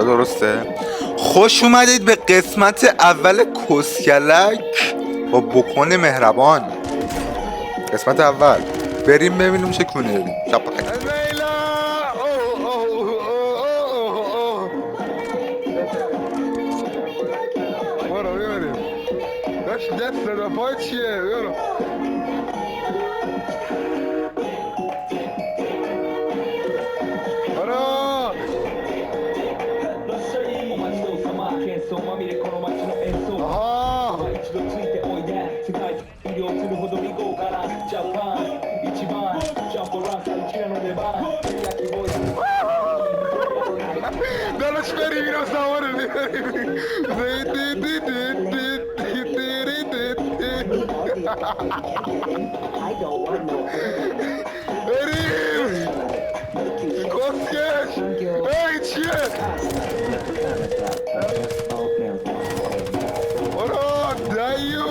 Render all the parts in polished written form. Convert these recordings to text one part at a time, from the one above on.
درسته؟ خوش اومدید به قسمت اول کسکلک با بکن مهربان. قسمت اول بریم ببینیم چه کنه داریم. برو ببریم داشت دست رفای چیه برو دلش بریم اینو سواره بریم کسکش ای چیه برو دیو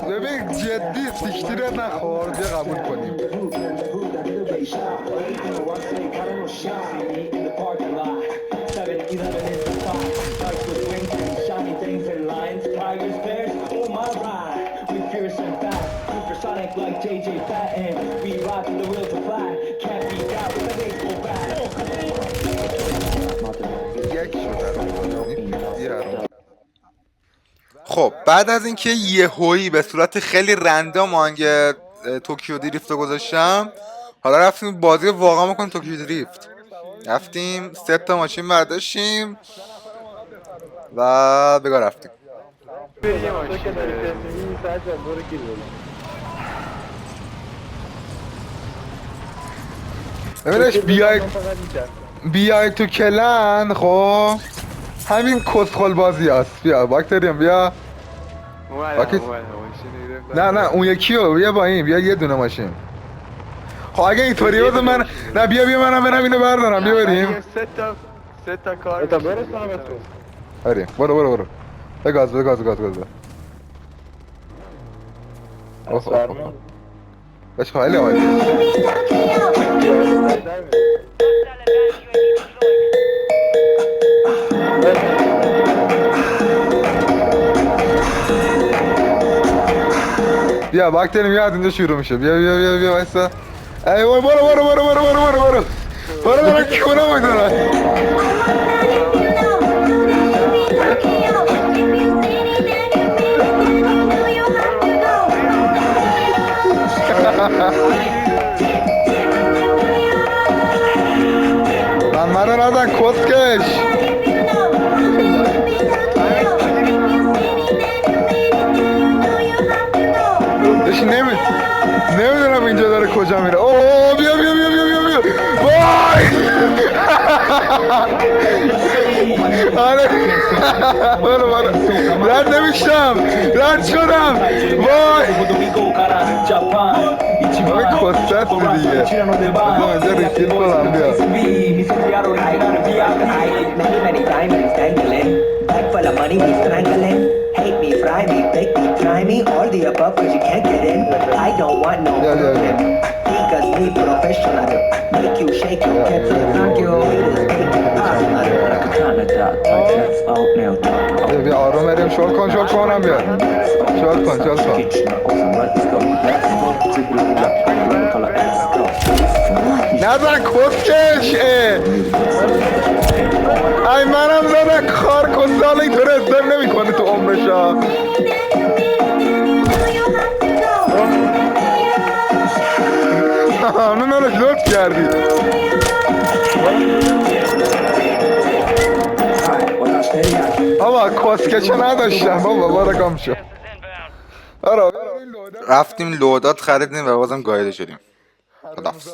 ببین جدی سیکتیره نخور بیا قبول کنیم خب بعد از اینکه یهویی به صورت خیلی رندوم آهنگ توکیو دریفت رو گذاشتم، حالا رفتیم بازی واقعا میکنیم توکیو دریفت. رفتیم 3 تا ماشین برداشتیم و بگاه رفتیم. ببینش بیای تو کلن خب همین کسخل بازی هست. بیا باکتریم بیا نه اون یکی رو بیا با این بیا یه دونه ماشین. خب اگه اینطوری بود من نه بیا منم برم اینو بردارم بیا بریم سه تا کار بریم برو بگاز بش خیلی عالی بیا باکتریم یاد اینجا شروع میشه بیا وایسا ای وای برو دارم کونه میدونم من رو نزن کسکش نمیدونم اینجا داره کجا میره. اوه بیا وای آره برو رد نمیشتم رد شدم وای کستت دیگه اینجا ریفیل کنم بیا Hate me, fry me, bake me, try me, all the above cause you can't get in. I don't want no problem. Because me professional. Make you shake your hips and knock your haters take it personal. بیا آروم بریم شل کنم بیا شل کن نزن کسکش ای منم زدن کار کسال اینطور ازدم نمی کنه تو عمرشا منش لطف کردی بابا کسکشه نداشتم بابا بارکام شد رفتیم لودات خریدیم و بازم گایده شدیم. خداحافظ.